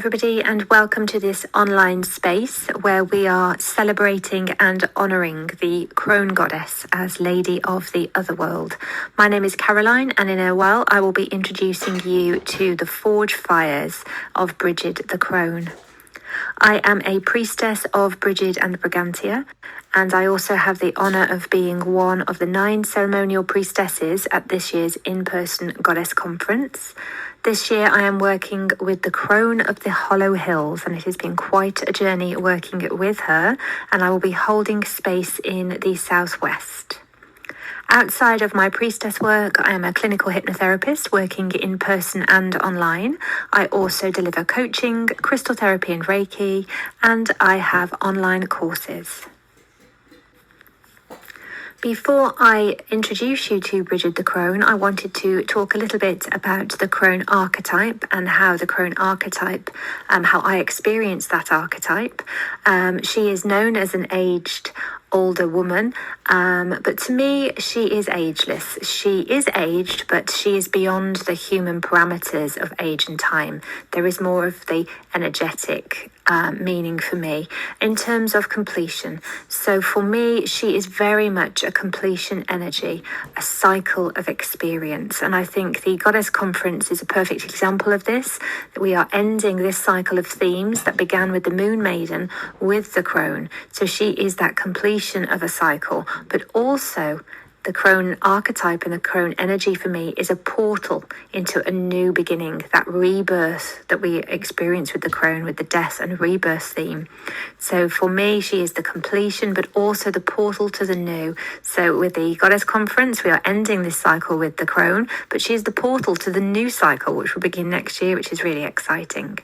everybody, and welcome to this online space where we are celebrating and honouring the Crone goddess as Lady of the Otherworld. My name is Caroline, and in a while I will be introducing you to the forge fires of Brigid the Crone. I am a priestess of Brigid and Brigantia, and I also have the honour of being one of the 9 ceremonial priestesses at this year's in-person goddess conference. This year I am working with the Crone of the Hollow Hills, and it has been quite a journey working with her, and I will be holding space in the southwest. Outside of my priestess work, I am a clinical hypnotherapist working in person and online. I also deliver coaching, crystal therapy and Reiki, and I have online courses. Before I introduce you to Brigid the Crone, I wanted to talk a little bit about the Crone archetype and how the Crone archetype, how I experience that archetype. She is known as an aged older woman, but to me she is ageless. She is aged, but she is beyond the human parameters of age and time. There is more of the energetic meaning for me in terms of completion. So for me, she is very much a completion energy, a cycle of experience, and I think the Goddess Conference is a perfect example of this. We are ending this cycle of themes that began with the Moon Maiden with the Crone. So she is that completion of a cycle, but also the Crone archetype and the Crone energy for me is a portal into a new beginning, that rebirth that we experience with the Crone, with the death and rebirth theme. So for me, she is the completion, but also the portal to the new. So with the Goddess Conference, we are ending this cycle with the Crone, but she is the portal to the new cycle, which will begin next year, which is really exciting.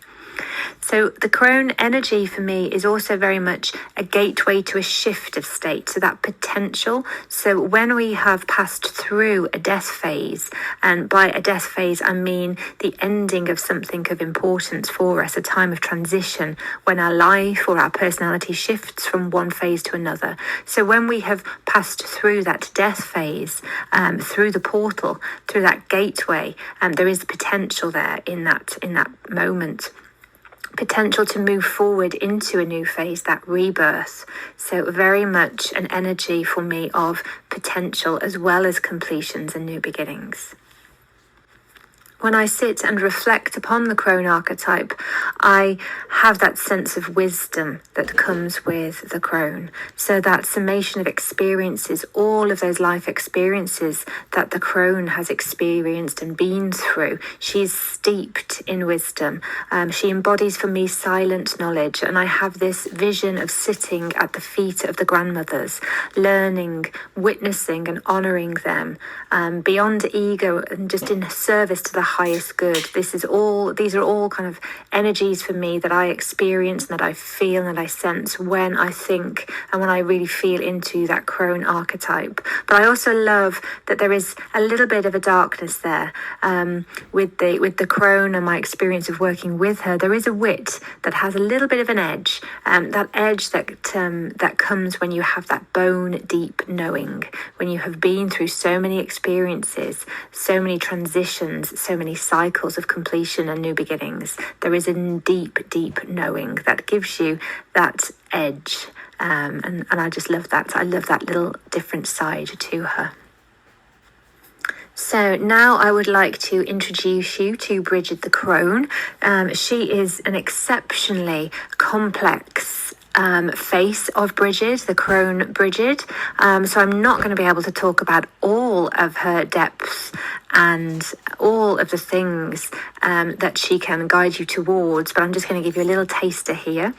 So the Crone energy for me is also very much a gateway to a shift of state, so that potential. So when we have passed through a death phase, and by a death phase I mean the ending of something of importance for us, a time of transition when our life or our personality shifts from one phase to another. So when we have passed through that death phase, through the portal, through that gateway, there is potential there in that moment. Potential to move forward into a new phase, that rebirth. So very much an energy for me of potential as well as completions and new beginnings. When I sit and reflect upon the Crone archetype, I have that sense of wisdom that comes with the Crone. So that summation of experiences, all of those life experiences that the Crone has experienced and been through, she's steeped in wisdom. She embodies for me silent knowledge, and I have this vision of sitting at the feet of the grandmothers, learning, witnessing and honouring them, beyond ego and just in service to the highest good. These are all kind of energies for me that I experience and that I feel and I sense when I think and when I really feel into that Crone archetype. But I also love that there is a little bit of a darkness there with the Crone and my experience of working with her. There is a wit that has a little bit of an edge, that edge that comes when you have that bone deep knowing, when you have been through so many experiences, so many transitions, so many cycles of completion and new beginnings. There is a deep knowing that gives you that edge, and I just love that. I love that little different side to her. So now I would like to introduce you to Brigid the Crone. She is an exceptionally complex face of Brigid, the Crone Brigid. So I'm not going to be able to talk about all of her depths and all of the things that she can guide you towards, but I'm just going to give you a little taster here.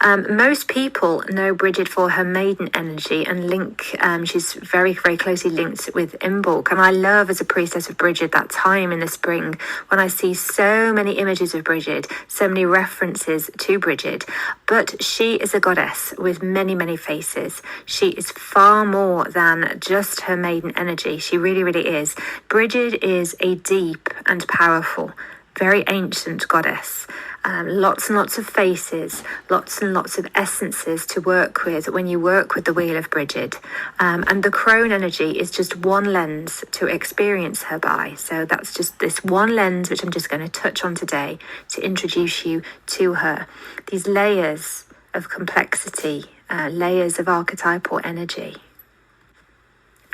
Most people know Brigid for her maiden energy and link. She's very, very closely linked with Imbolc, and I love as a priestess of Brigid that time in the spring when I see so many images of Brigid, so many references to Brigid. But she is a goddess with many, many faces. She is far more than just her maiden energy. She really, really is. Brigid is a deep and powerful, very ancient goddess. lots and lots of faces, lots and lots of essences to work with when you work with the Wheel of Brigid. And the Crone energy is just one lens to experience her by. So that's just this one lens, which I'm just going to touch on today to introduce you to her. These layers of complexity, layers of archetypal energy.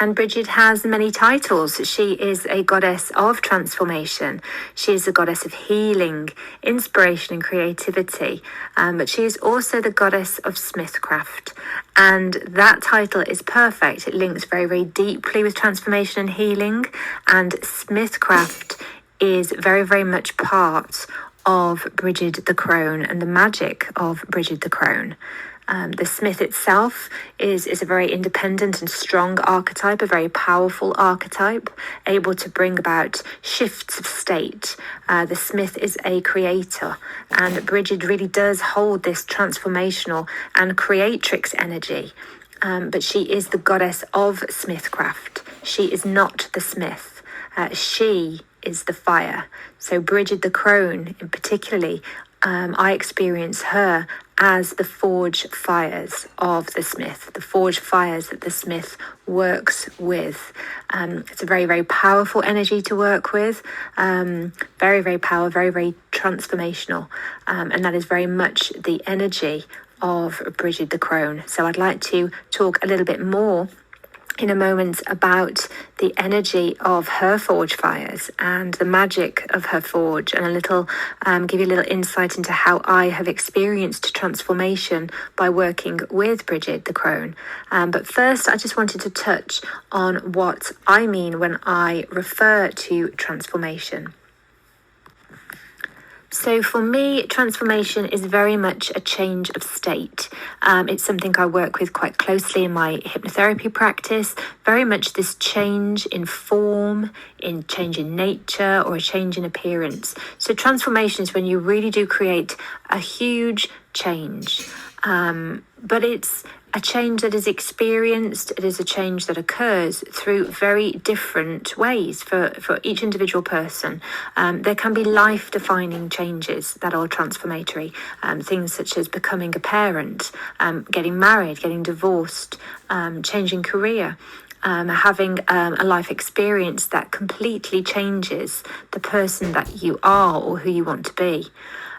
And Brigid has many titles. She is a goddess of transformation. She is a goddess of healing, inspiration and creativity. But she is also the goddess of smithcraft. And that title is perfect. It links very, very deeply with transformation and healing. And smithcraft is very, very much part of Brigid the Crone and the magic of Brigid the Crone. The smith itself is a very independent and strong archetype, a very powerful archetype, able to bring about shifts of state. The smith is a creator, and Brigid really does hold this transformational and creatrix energy. But she is the goddess of smithcraft. She is not the smith. She is the fire. So Brigid the Crone, in particularly, I experience her as the forge fires of the smith, the forge fires that the smith works with. It's a very, very powerful energy to work with, very, very powerful, very, very transformational. And that is very much the energy of Brigid the Crone. So I'd like to talk a little bit more in a moment about the energy of her forge fires and the magic of her forge, and give you a little insight into how I have experienced transformation by working with Brigid the Crone. But first, I just wanted to touch on what I mean when I refer to transformation. So for me, transformation is very much a change of state. It's something I work with quite closely in my hypnotherapy practice. Very much this change in form, in change in nature, or a change in appearance. So transformation is when you really do create a huge change. But it's a change that is experienced. It is a change that occurs through very different ways for each individual person. There can be life-defining changes that are transformatory, things such as becoming a parent, getting married, getting divorced, changing career. Having a life experience that completely changes the person that you are or who you want to be.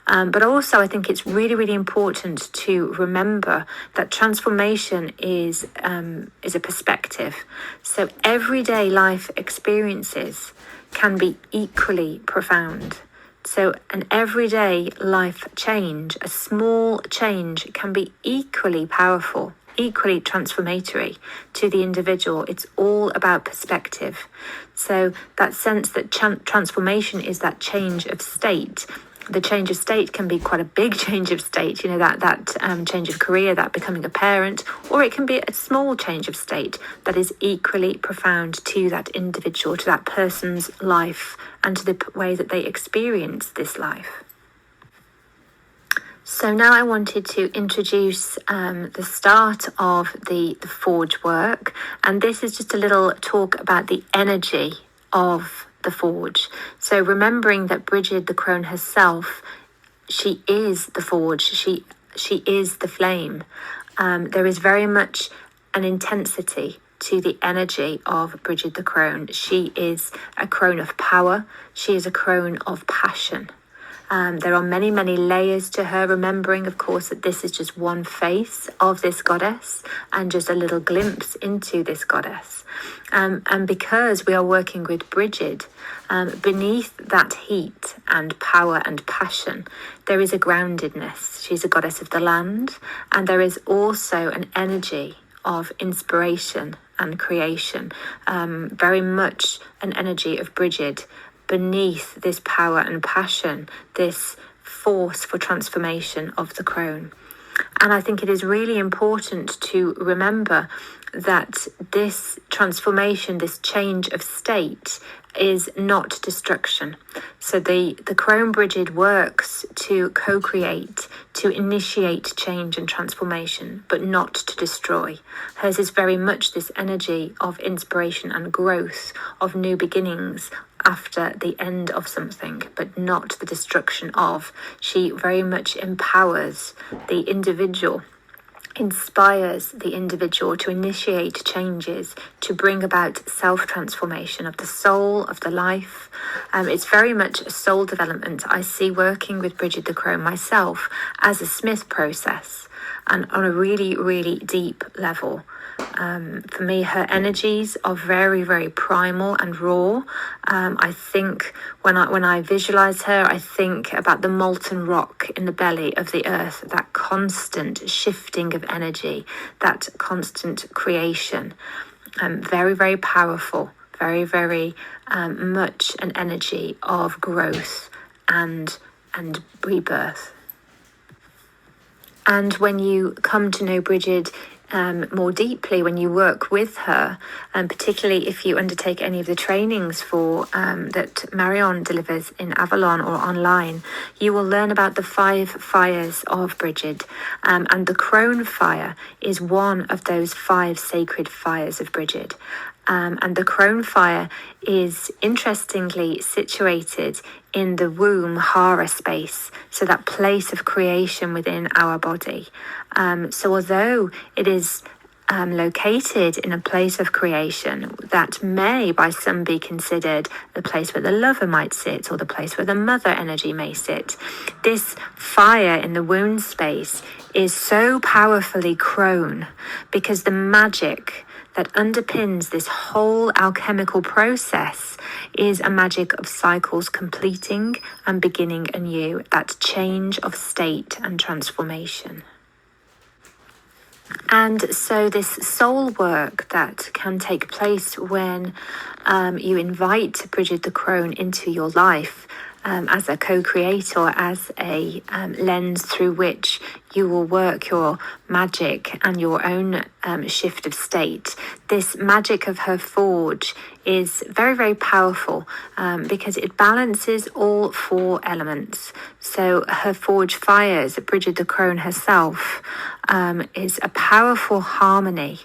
But also, I think it's really, really important to remember that transformation is a perspective. So everyday life experiences can be equally profound. So an everyday life change, a small change, can be equally powerful, equally transformatory to the individual. It's all about perspective. So that sense that transformation is that change of state. The change of state can be quite a big change of state, that change of career, that becoming a parent, or it can be a small change of state that is equally profound to that individual, to that person's life, and to the way that they experience this life. So now I wanted to introduce the start of the forge work, and this is just a little talk about the energy of the forge. So remembering that Brigid the Crone herself, she is the forge, she is the flame. There is very much an intensity to the energy of Brigid the Crone. She is a crone of power. She is a crone of passion. There are many, many layers to her, remembering, of course, that this is just one face of this goddess and just a little glimpse into this goddess. And because we are working with Brigid, beneath that heat and power and passion, there is a groundedness. She's a goddess of the land, and there is also an energy of inspiration and creation, very much an energy of Brigid beneath this power and passion, this force for transformation of the crone. And I think it is really important to remember that this transformation, this change of state, is not destruction. So the Crone Brigid works to co-create, to initiate change and transformation, but not to destroy. Hers is very much this energy of inspiration and growth, of new beginnings after the end of something, but not the destruction of. She very much empowers the individual, inspires the individual to initiate changes, to bring about self-transformation of the soul, of the life. It's very much a soul development. I see working with Brigid the Crone myself as a Smith process, and on a really, really deep level. For me, her energies are very, very primal and raw. I think when I visualize her, I think about the molten rock in the belly of the earth, that constant shifting of energy, that constant creation. Very, very powerful, very, very much an energy of growth and rebirth. And when you come to know Brigid more deeply, when you work with her, and particularly if you undertake any of the trainings for that Marion delivers in Avalon or online, you will learn about the 5 fires of Brigid, and the Crone fire is one of those 5 sacred fires of Brigid. And the Crone fire is interestingly situated in the womb hara space, so that place of creation within our body. So although it is located in a place of creation that may by some be considered the place where the lover might sit or the place where the mother energy may sit, this fire in the womb space is so powerfully Crone because the magic that underpins this whole alchemical process is a magic of cycles completing and beginning anew, that change of state and transformation. And so this soul work that can take place when you invite Brigid the Crone into your life as a co-creator, as a lens through which you will work your magic and your own shift of state. This magic of her forge is very, very powerful because it balances all 4 elements. So her forge fires, Brigid the Crone herself, is a powerful harmony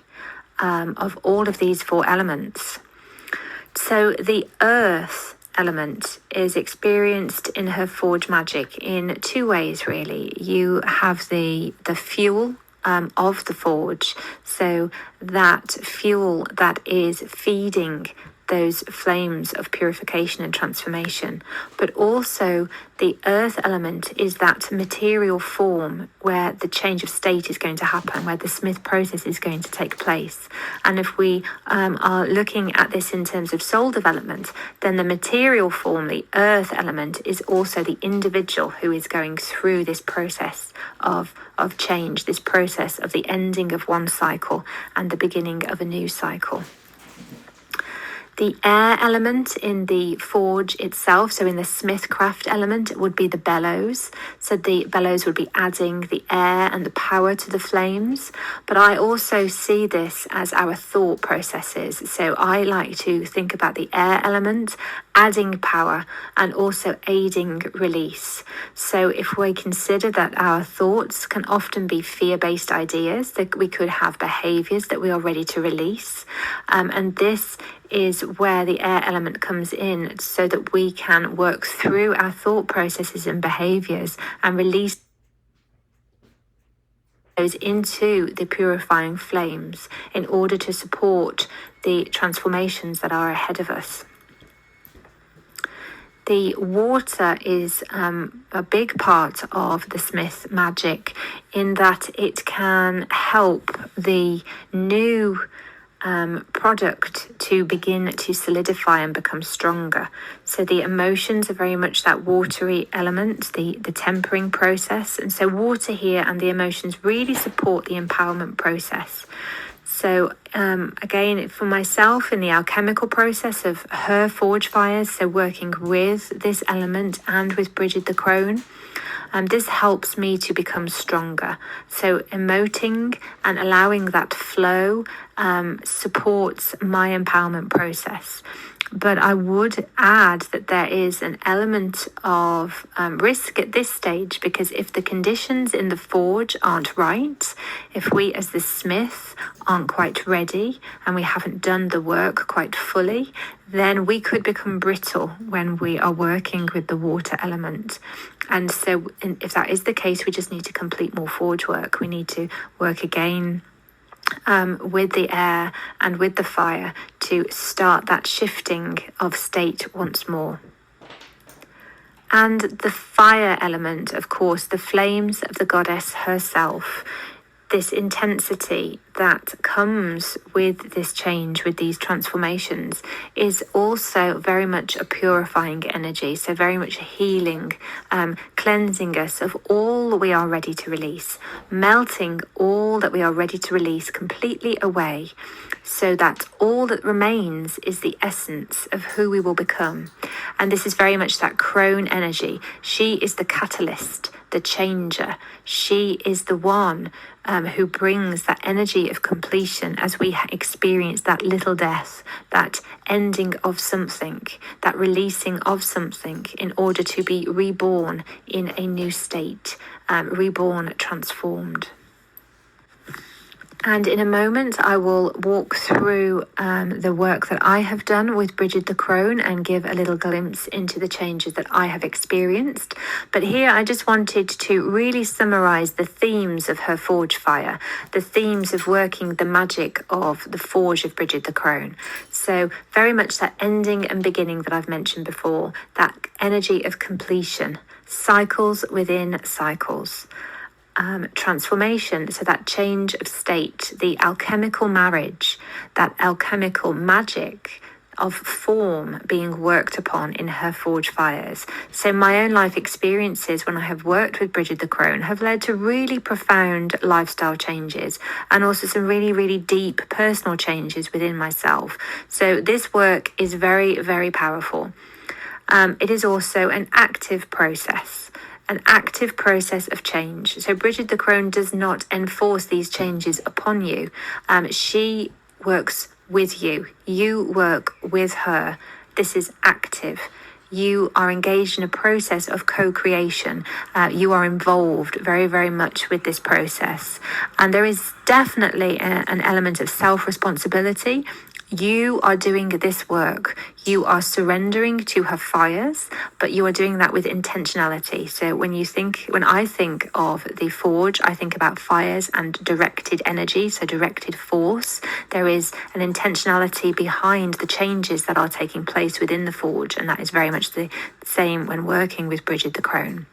of all of these 4 elements. So the earth element is experienced in her forge magic in 2 ways, really. You have the fuel of the forge, so that fuel that is feeding those flames of purification and transformation, but also the earth element is that material form where the change of state is going to happen, where the Smith process is going to take place. And if we are looking at this in terms of soul development, then the material form, the earth element, is also the individual who is going through this process of change, this process of the ending of one cycle and the beginning of a new cycle. The air element in the forge itself, so in the smithcraft element, it would be the bellows. So the bellows would be adding the air and the power to the flames. But I also see this as our thought processes. So I like to think about the air element adding power and also aiding release. So if we consider that our thoughts can often be fear-based ideas, that we could have behaviors that we are ready to release. And this is where the air element comes in so that we can work through our thought processes and behaviors and release those into the purifying flames in order to support the transformations that are ahead of us. The water is a big part of the Smith magic in that it can help the new product to begin to solidify and become stronger. So the emotions are very much that watery element, the tempering process. And so water here and the emotions really support the empowerment process. So again, for myself in the alchemical process of her forge fires, so working with this element and with Brigid the Crone, this helps me to become stronger. So emoting and allowing that flow supports my empowerment process. But I would add that there is an element of risk at this stage, because if the conditions in the forge aren't right, if we as the smith aren't quite ready and we haven't done the work quite fully, then we could become brittle when we are working with the water element. And so if that is the case, we just need to complete more forge work. We need to work again with the air and with the fire to start that shifting of state once more. And the fire element, of course, the flames of the goddess herself, this intensity that comes with this change, with these transformations, is also very much a purifying energy. So very much healing, cleansing us of all that we are ready to release, melting all that we are ready to release completely away, so that all that remains is the essence of who we will become. And this is very much that crone energy. She is the catalyst, the changer. She is the one who brings that energy of completion as we experience that little death, that ending of something, that releasing of something in order to be reborn in a new state, reborn, transformed. And in a moment, I will walk through the work that I have done with Brigid the Crone and give a little glimpse into the changes that I have experienced. But here I just wanted to really summarize the themes of her forge fire, the themes of working the magic of the forge of Brigid the Crone. So very much that ending and beginning that I've mentioned before, that energy of completion, cycles within cycles. Transformation, so that change of state, the alchemical marriage, that alchemical magic of form being worked upon in her forge fires. So my own life experiences when I have worked with Brigid the Crone have led to really profound lifestyle changes and also some really, really deep personal changes within myself. So this work is very, very powerful. It is also an active process of change. So Brigid the Crone does not enforce these changes upon you. She works with you. You work with her. This is active. You are engaged in a process of co-creation. You are involved very, very much with this process. And there is definitely an element of self-responsibility. You are doing this work. You are surrendering to her fires, but you are doing that with intentionality. So when I think of the forge, I think about fires and directed energy, so directed force. There is an intentionality behind the changes that are taking place within the forge, and that is very much the same when working with Brigid the Crone.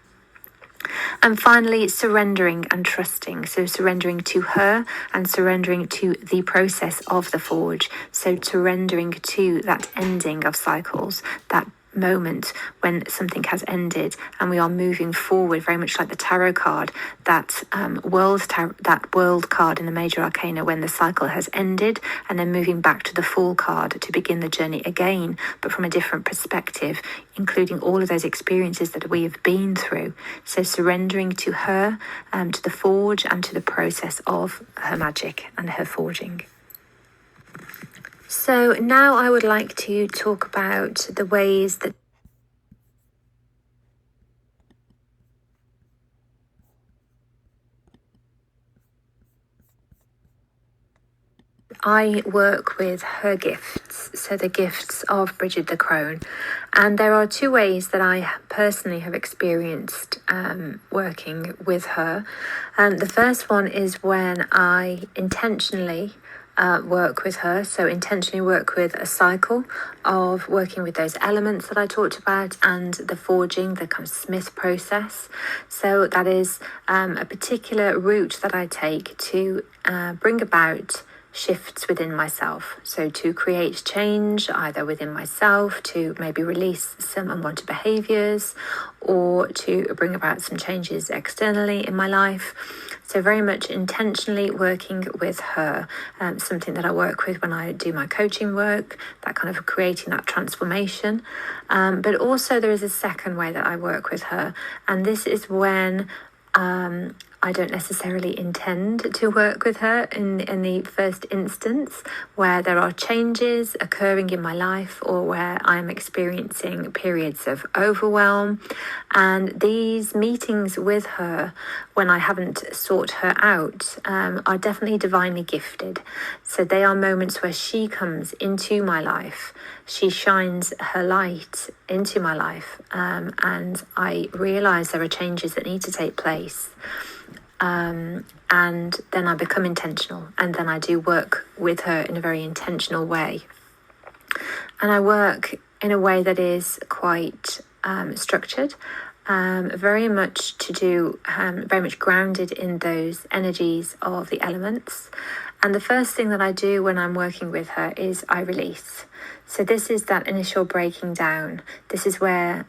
And finally, surrendering and trusting. So surrendering to her and surrendering to the process of the forge. So surrendering to that ending of cycles, that moment when something has ended and we are moving forward, very much like the tarot card, that world card in the major arcana, when the cycle has ended, and then moving back to the Fool card to begin the journey again, but from a different perspective, including all of those experiences that we have been through. So surrendering to her, to the forge, and to the process of her magic and her forging. So now I would like to talk about the ways that I work with her gifts, so the gifts of Brigid the Crone. And there are two ways that I personally have experienced working with her. The first one is when I intentionally work with her, so intentionally work with a cycle of working with those elements that I talked about and the forging, the kind of smith process. So that is a particular route that I take to bring about shifts within myself. So to create change either within myself, to maybe release some unwanted behaviors, or to bring about some changes externally in my life. So very much intentionally working with her, something that I work with when I do my coaching work, that kind of creating that transformation. But also there is a second way that I work with her, and this is when I don't necessarily intend to work with her in the first instance, where there are changes occurring in my life or where I'm experiencing periods of overwhelm. And these meetings with her, when I haven't sought her out, are definitely divinely gifted. So they are moments where she comes into my life, she shines her light into my life, and I realise there are changes that need to take place. And then I become intentional, and then I do work with her in a very intentional way. And I work in a way that is quite structured, very much to do, very much grounded in those energies of the elements. And the first thing that I do when I'm working with her is I release. So this is that initial breaking down. This is where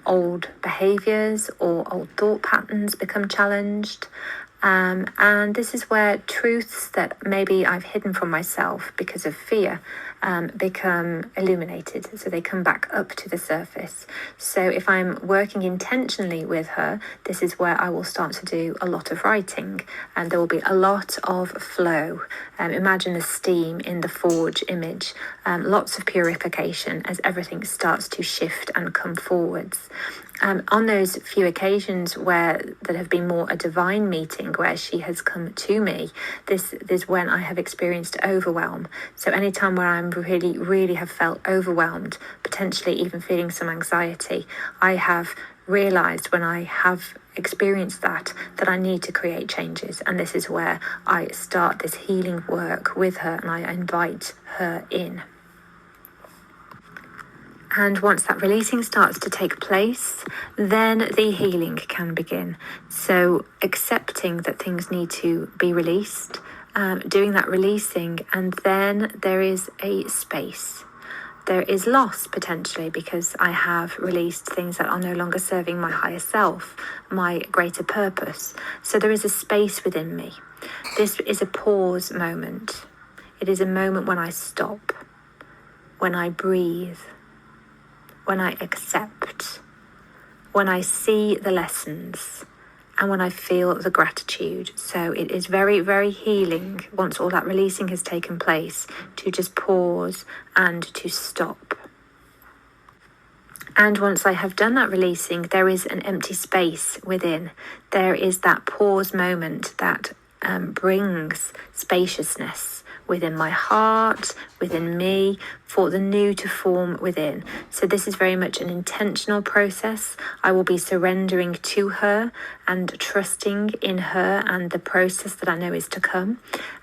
old behaviours or old thought patterns become challenged. And this is where truths that maybe I've hidden from myself because of fear become illuminated. So they come back up to the surface. So if I'm working intentionally with her, this is where I will start to do a lot of writing, and there will be a lot of flow. Imagine the steam in the forge image, lots of purification as everything starts to shift and come forwards. On those few occasions where that have been more a divine meeting, where she has come to me, this is when I have experienced overwhelm. So anytime where I'm really have felt overwhelmed, potentially even feeling some anxiety, I have realised when I have experienced that I need to create changes. And this is where I start this healing work with her, and I invite her in. And once that releasing starts to take place, then the healing can begin. So accepting that things need to be released, doing that releasing, and then there is a space. There is loss potentially because I have released things that are no longer serving my higher self, my greater purpose. So there is a space within me. This is a pause moment. It is a moment when I stop, when I breathe, when I accept, when I see the lessons, and when I feel the gratitude. So it is very, very healing once all that releasing has taken place to just pause and to stop. And once I have done that releasing, there is an empty space within. There is that pause moment that brings spaciousness within my heart, within me, for the new to form within. So this is very much an intentional process. I will be surrendering to her and trusting in her and the process that I know is to come.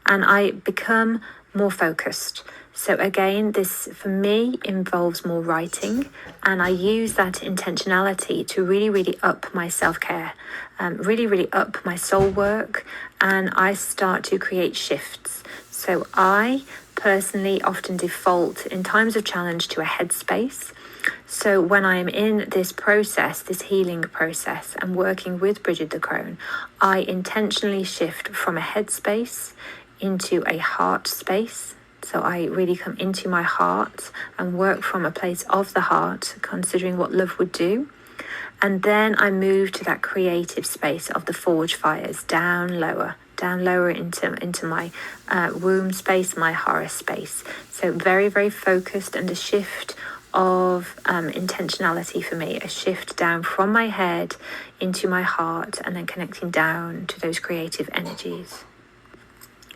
And I become more focused. So again, this for me involves more writing, and I use that intentionality to really up my self-care, really up my soul work, and I start to create shifts. So I personally often default in times of challenge to a headspace. So when I'm in this process, this healing process, and working with Brigid the Crone, I intentionally shift from a headspace into a heart space. So I really come into my heart and work from a place of the heart, considering what love would do. And then I move to that creative space of the forge fires, down lower into my womb space, my horror space. So very, very focused, and a shift of intentionality for me, a shift down from my head into my heart, and then connecting down to those creative energies.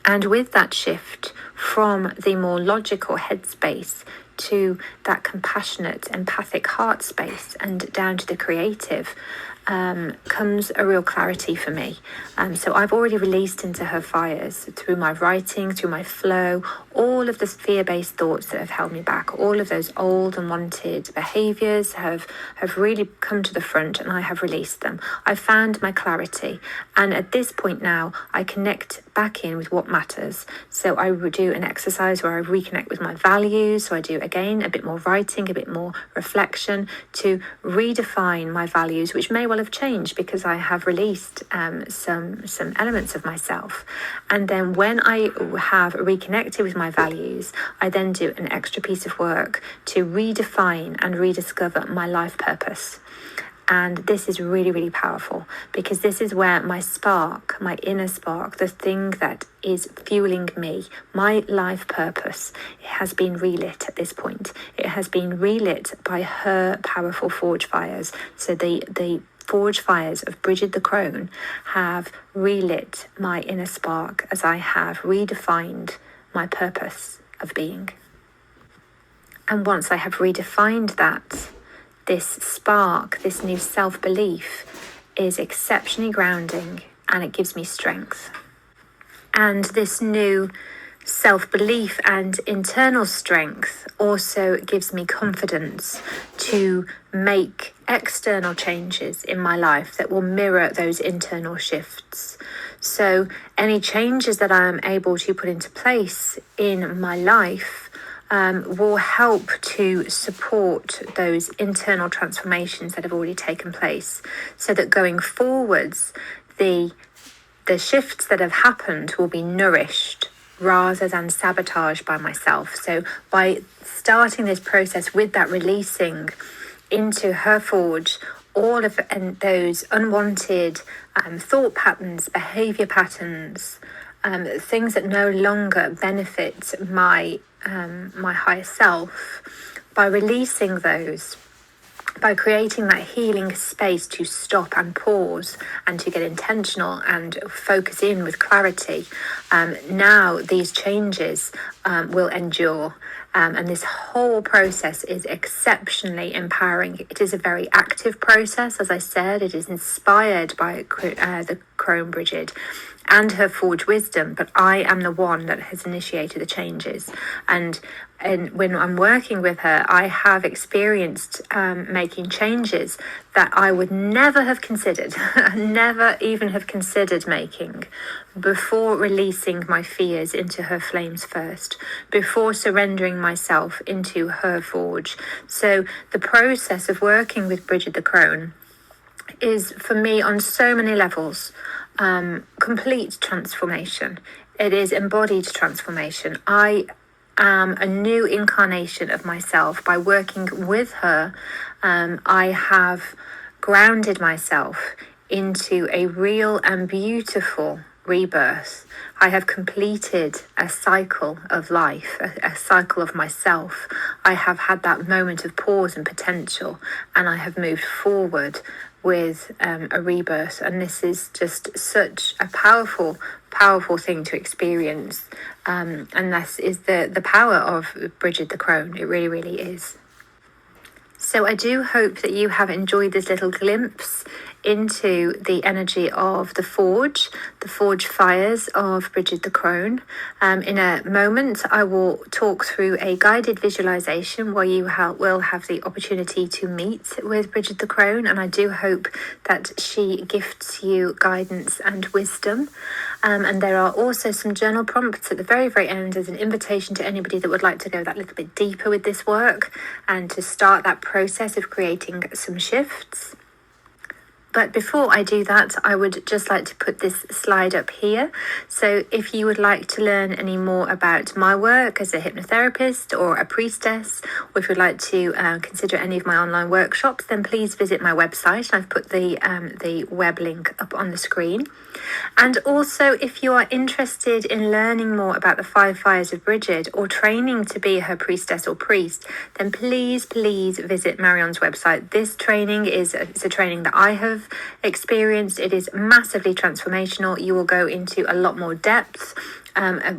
And with that shift from the more logical headspace to that compassionate, empathic heart space and down to the creative, comes a real clarity for me. So I've already released into her fires through my writing, through my flow, all of the fear-based thoughts that have held me back, all of those old unwanted behaviours have really come to the front, and I have released them. I've found my clarity, and at this point now I connect back in with what matters. So I would do an exercise where I reconnect with my values. So I do again a bit more writing, a bit more reflection to redefine my values, which may well have changed because I have released some elements of myself. And then when I have reconnected with my values, I then do an extra piece of work to redefine and rediscover my life purpose. And this is really, really powerful, because this is where my spark, my inner spark, the thing that is fueling me, my life purpose, it has been relit at this point. It has been relit by her powerful forge fires. So the forge fires of Brigid the Crone have relit my inner spark as I have redefined my purpose of being. And once I have redefined that, this spark, this new self-belief is exceptionally grounding, and it gives me strength. And this new self-belief and internal strength also gives me confidence to make external changes in my life that will mirror those internal shifts. So any changes that I am able to put into place in my life will help to support those internal transformations that have already taken place, so that going forwards, the shifts that have happened will be nourished rather than sabotaged by myself. So by starting this process with that releasing into her forge all of those unwanted thought patterns, behavior patterns, things that no longer benefit my higher self, by releasing those, by creating that healing space to stop and pause and to get intentional and focus in with clarity, now these changes will endure. And this whole process is exceptionally empowering. It is a very active process. As I said, it is inspired by the Crone Brigid and her forge wisdom, but I am the one that has initiated the changes. And when I'm working with her, I have experienced making changes that I would never have considered, never even have considered making, before releasing my fears into her flames first, before surrendering myself into her forge. So the process of working with Brigid the Crone is, for me, on so many levels, complete transformation. It is embodied transformation. I am a new incarnation of myself. By working with her, I have grounded myself into a real and beautiful rebirth. I have completed a cycle of life, a cycle of myself. I have had that moment of pause and potential, and I have moved forward with a rebirth. And this is just such a powerful thing to experience. And this is the power of Brigid the Crone. It really, really is. So I do hope that you have enjoyed this little glimpse into the energy of the forge fires of Brigid the Crone. In a moment, I will talk through a guided visualization where you will have the opportunity to meet with Brigid the Crone, and I do hope that she gifts you guidance and wisdom. And there are also some journal prompts at the very, very end as an invitation to anybody that would like to go that little bit deeper with this work and to start that process of creating some shifts. But before I do that, I would just like to put this slide up here. So if you would like to learn any more about my work as a hypnotherapist or a priestess, or if you'd like to consider any of my online workshops, then please visit my website. I've put the web link up on the screen. And also, if you are interested in learning more about the 5 fires of Brigid or training to be her priestess or priest, then please visit Marion's website. This training is a training that I have experienced. It is massively transformational. You will go into a lot more depth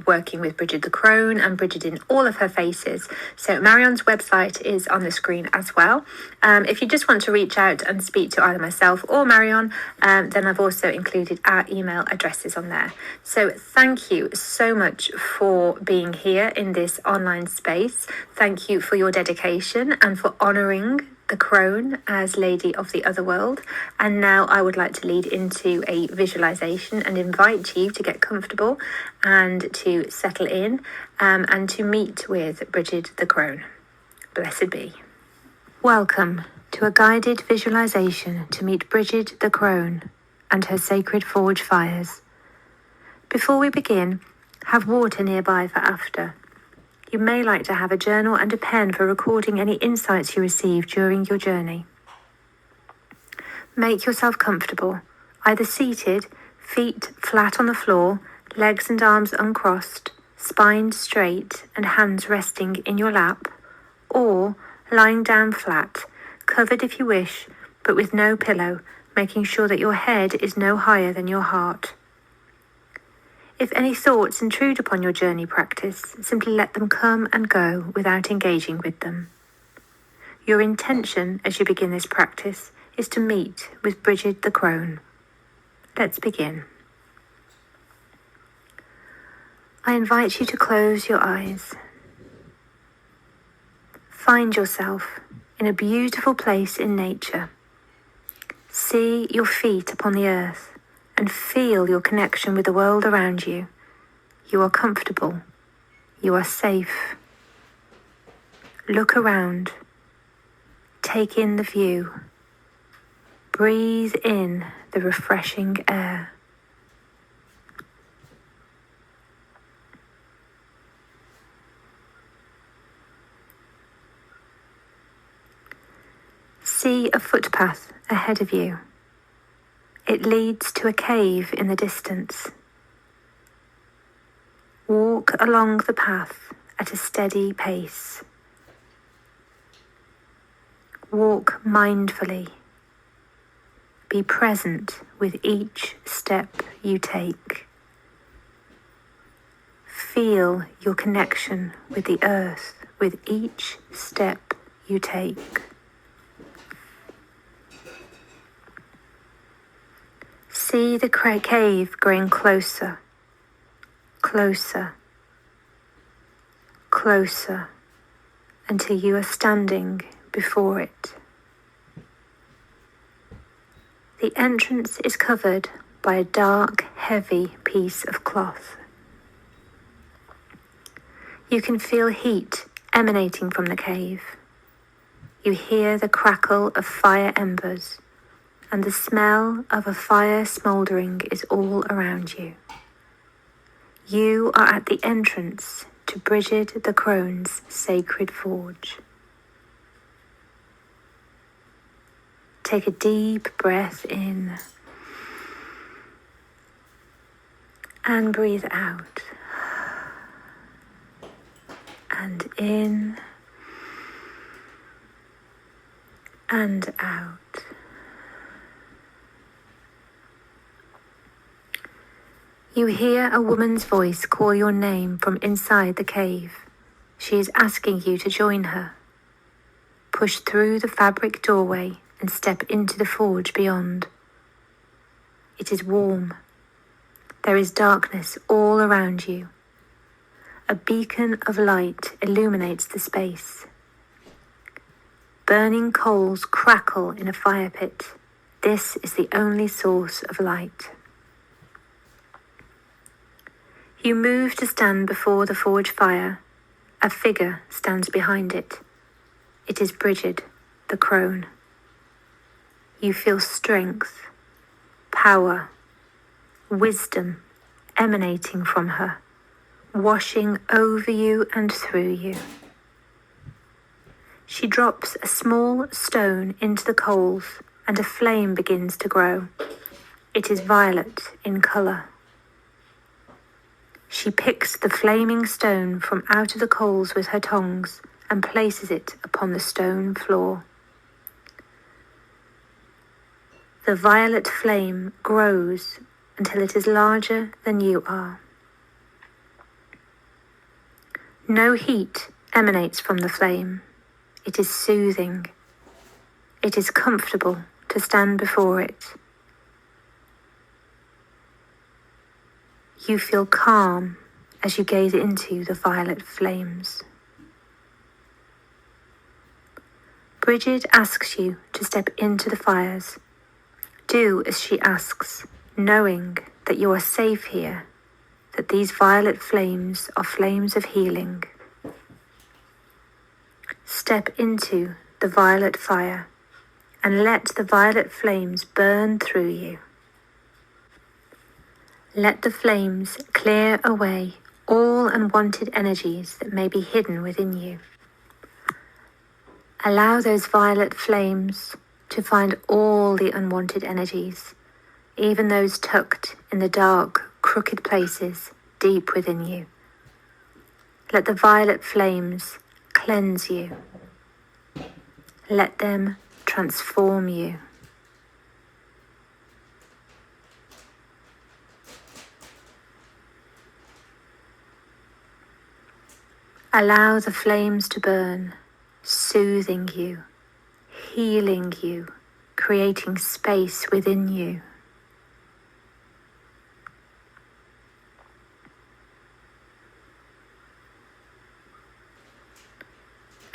working with Brigid the Crone and Brigid in all of her faces. So Marion's website is on the screen as well. If you just want to reach out and speak to either myself or Marion, then I've also included our email addresses on there. So thank you so much for being here in this online space. Thank you for your dedication and for honouring the Crone as Lady of the Otherworld. And now I would like to lead into a visualization and invite you to get comfortable and to settle in and to meet with Brigid the Crone. Blessed be. Welcome to a guided visualization to meet Brigid the Crone and her sacred forge fires. Before we begin, have water nearby for after. You may like to have a journal and a pen for recording any insights you receive during your journey. Make yourself comfortable, either seated, feet flat on the floor, legs and arms uncrossed, spine straight and hands resting in your lap, or lying down flat, covered if you wish, but with no pillow, making sure that your head is no higher than your heart. If any thoughts intrude upon your journey practice, simply let them come and go without engaging with them. Your intention as you begin this practice is to meet with Brigid the Crone. Let's begin. I invite you to close your eyes. Find yourself in a beautiful place in nature. See your feet upon the earth and feel your connection with the world around you. You are comfortable. You are safe. Look around. Take in the view. Breathe in the refreshing air. See a footpath ahead of you. It leads to a cave in the distance. Walk along the path at a steady pace. Walk mindfully. Be present with each step you take. Feel your connection with the earth with each step you take. See the cave growing closer, closer, closer, until you are standing before it. The entrance is covered by a dark, heavy piece of cloth. You can feel heat emanating from the cave. You hear the crackle of fire embers, and the smell of a fire smouldering is all around you. You are at the entrance to Brigid the Crone's sacred forge. Take a deep breath in and breathe out. And in and out. You hear a woman's voice call your name from inside the cave. She is asking you to join her. Push through the fabric doorway and step into the forge beyond. It is warm. There is darkness all around you. A beacon of light illuminates the space. Burning coals crackle in a fire pit. This is the only source of light. You move to stand before the forge fire. A figure stands behind it. It is Brigid, the Crone. You feel strength, power, wisdom emanating from her, washing over you and through you. She drops a small stone into the coals and a flame begins to grow. It is violet in colour. She picks the flaming stone from out of the coals with her tongs and places it upon the stone floor. The violet flame grows until it is larger than you are. No heat emanates from the flame. It is soothing. It is comfortable to stand before it. You feel calm as you gaze into the violet flames. Brigid asks you to step into the fires. Do as she asks, knowing that you are safe here, that these violet flames are flames of healing. Step into the violet fire and let the violet flames burn through you. Let the flames clear away all unwanted energies that may be hidden within you. Allow those violet flames to find all the unwanted energies, even those tucked in the dark, crooked places deep within you. Let the violet flames cleanse you. Let them transform you. Allow the flames to burn, soothing you, healing you, creating space within you.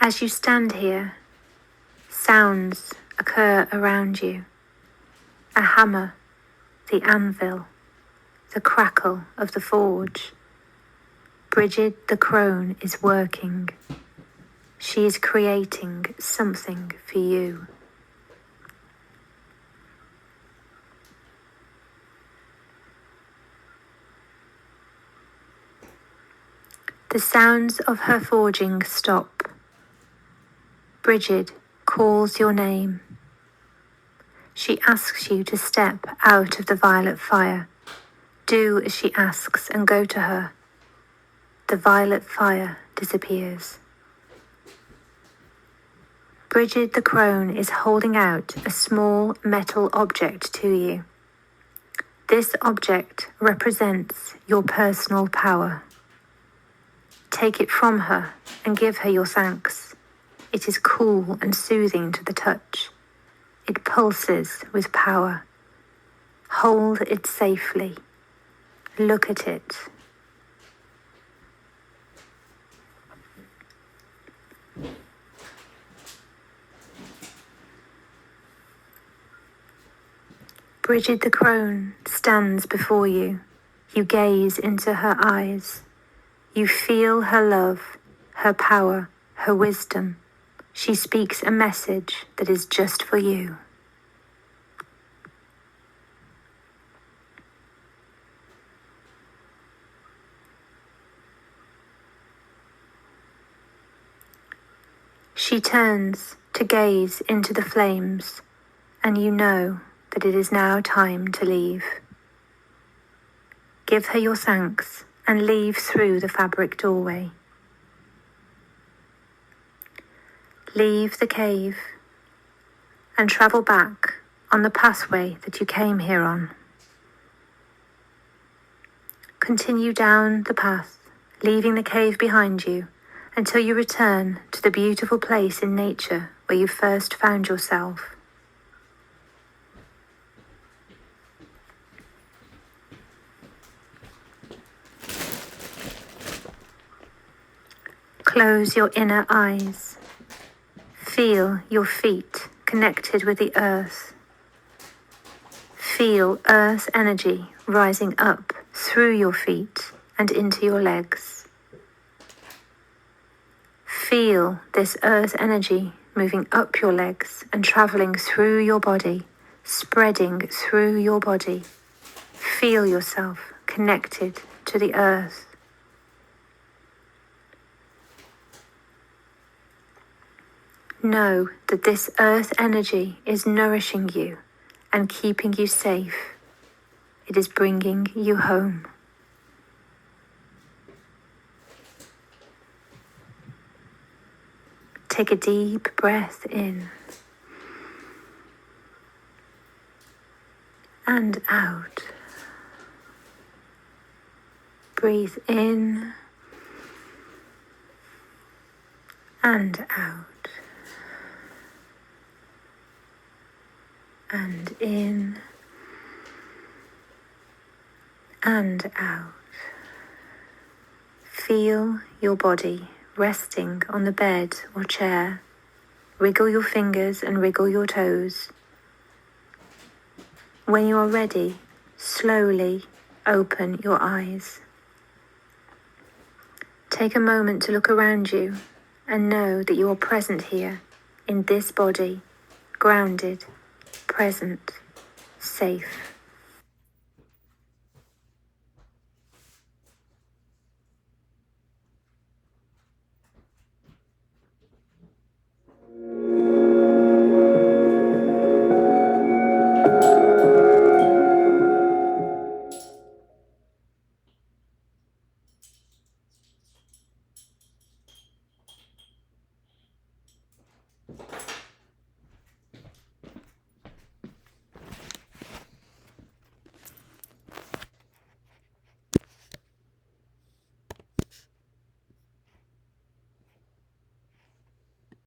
As you stand here, sounds occur around you. A hammer, the anvil, the crackle of the forge. Brigid the Crone is working. She is creating something for you. The sounds of her forging stop. Brigid calls your name. She asks you to step out of the violet fire. Do as she asks and go to her. The violet fire disappears. Brigid the Crone is holding out a small metal object to you. This object represents your personal power. Take it from her and give her your thanks. It is cool and soothing to the touch. It pulses with power. Hold it safely. Look at it. Brigid the Crone stands before you. You gaze into her eyes. You feel her love, her power, her wisdom. She speaks a message that is just for you. She turns to gaze into the flames, and you know that it is now time to leave. Give her your thanks and leave through the fabric doorway. Leave the cave and travel back on the pathway that you came here on. Continue down the path, leaving the cave behind you until you return to the beautiful place in nature where you first found yourself. Close your inner eyes. Feel your feet connected with the earth. Feel earth energy rising up through your feet and into your legs. Feel this earth energy moving up your legs and traveling through your body, spreading through your body. Feel yourself connected to the earth. Know that this earth energy is nourishing you and keeping you safe. It is bringing you home. Take a deep breath in and out. Breathe in and out. And in and out. Feel your body resting on the bed or chair. Wriggle your fingers and wriggle your toes. When you are ready, slowly open your eyes. Take a moment to look around you and know that you are present here in this body, grounded, present, safe.